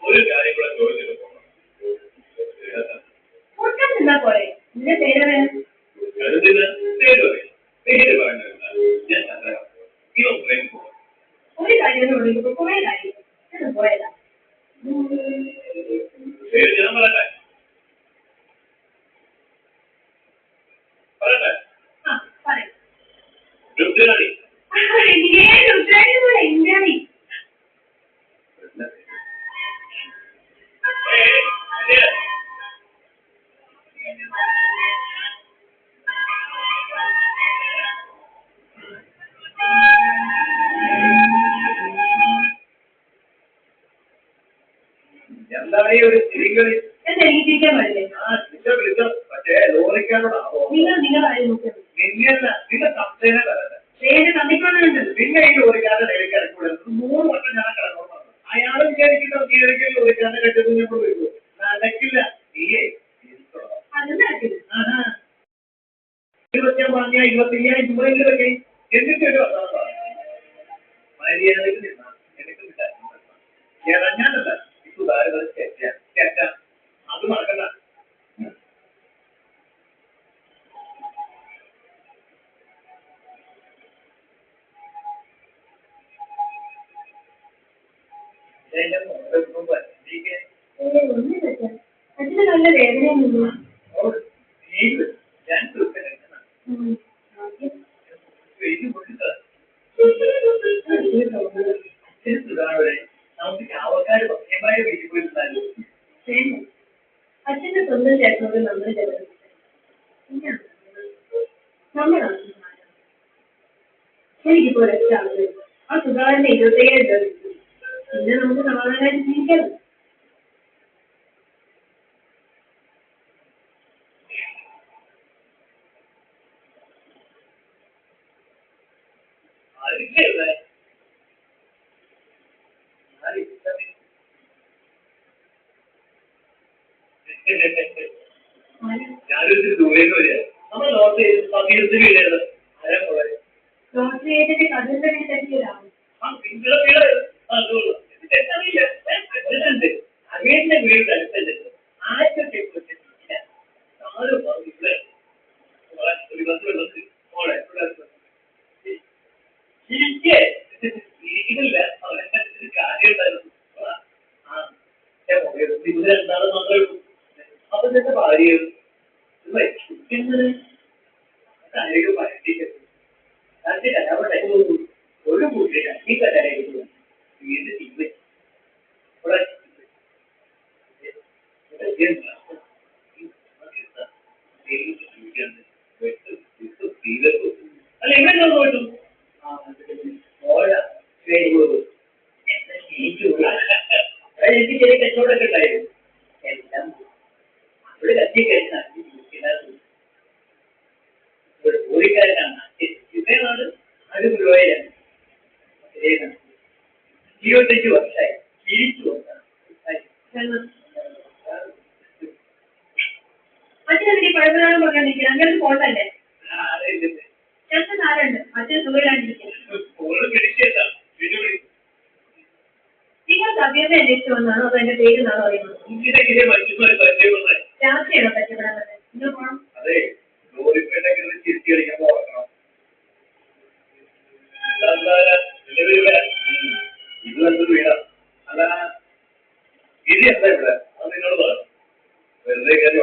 ഒരു കാര്യം കൂടെ ചോദിച്ചിട്ട് പോകണം. പോരെ നിന്റെ പേര് പേര് പറഞ്ഞില്ല. ഞാൻ ഒരു കാര്യം കുറെ കാര്യം പോയതാ. പേര് ഞാൻ പറയട്ടെ പറയട്ടെ രുദ്രാണി. പോലെ ഇന്ദ്രാണി. എന്താണ് ഈ ഒരു ചിരികളി? എനിക്ക് ചിരിക്കാൻ പാടില്ലേ? വിളിച്ചോ മറ്റേ ലോറിക്കാരോടാവോ? നിങ്ങൾ ആരും നിന്നല്ല നിന്റെ സംശയം തന്നിക്കൊണ്ടുണ്ട്. പിന്നെ ഈ ലോറിക്കാരുടെ നിലയ്ക്കിറക്കൂടെ 3 വർഷം ഞാൻ കിടന്നു. അയാൾ വിചാരിക്കുന്ന ലോറിക്കാരനെ കെട്ടുന്നത് നമ്മൾ വരുമോ? നടക്കില്ല. നീയേ ഞാൻ പറഞ്ഞ 25,000 രൂപയിലൊക്കെ എന്നിട്ട് ഒരു മര്യാദക്ക് നിന്നാ എനിക്ക് ഇറങ്ങാനല്ല സുധാരണ തെറ്റാ അത് മറക്കണ്ട. അതിന് നല്ല വേദനയൊന്നുമില്ല. നമുക്ക് ആൾക്കാർ ഭയങ്കര വീട്ടിൽ പോയിരുന്നാലും അച്ഛന്റെ സ്വന്തം ചേട്ടനോട് നമ്മൾ എനിക്കിപ്പോ രക്ഷാണ്. ആ സുധാകരന്റെ 27 രൂപ പിന്നെ നമുക്ക് സമാധാനമായിട്ട് ജീവിക്കാം. ഞാനൊരു ദൂരേന്ന് വരിക. നമ്മൾ ലോട്ടറി വീടായിരുന്നു. ലോട്ടറി ചെയ്തിട്ട് കഥന്റെ വീട്ടിലെത്തിയതാണ്. നിങ്ങളുടെ വീട് അറിയില്ല. അമേരിന്റെ വീട് അടുത്തല്ലേ? ആദ്യത്തെ ആരും ഇവിടെ ഒരു ബസ് മോളെ ഇരിക്കില്ല. അവരുടെ കാര്യം ഉണ്ടായിരുന്നു. ഇവിടെ എന്താണെന്ന് മാത്രമേ ഉള്ളൂ. അപ്പൊ എന്റെ ഭാര്യ കാര്യങ്ങൾ പഠിപ്പിക്കുന്നു. ഒരു കൂട്ടി ഈ കടയിലേക്ക് വീണ്ടും അല്ല എങ്ങനെ പോയിട്ടു എനിക്ക് ചെറിയ കച്ചവടമൊക്കെ ഉണ്ടായിരുന്നു. എല്ലാം അവിടെ കത്തി കഴിഞ്ഞാൽ ജോലിക്കാരനാണ്. ഇതേനാണ് 100 രൂപയിലാണ്. 25 വർഷമായി ജീവിച്ചു വന്നതാണ്. അച്ഛനെന്തിനീ പഴമനാണെന്ന് പറഞ്ഞാൽ നിൽക്കുക? അങ്ങനെ ഫോട്ടല്ലേ ചേട്ടൻ ആരുണ്ട്? അച്ഛൻ സുഖമില്ലാണ്ടിരിക്കും. നിങ്ങൾ സഭ്യത അന്വേഷിച്ചു വന്നാണോ അതോ എന്റെ പേര് നാളെ അറിയുന്നത്? രാത്രിയാണോ പറ്റപ്പെടാൻ പറ്റുന്നത്? നിങ്ങൾ പോകണം. ഇത് നല്ലൊരു വീടാ. അല്ല ഇത് എന്താ ഇവിടെ? അത് നിന്നോട് പറഞ്ഞു വെറുതെ കയറി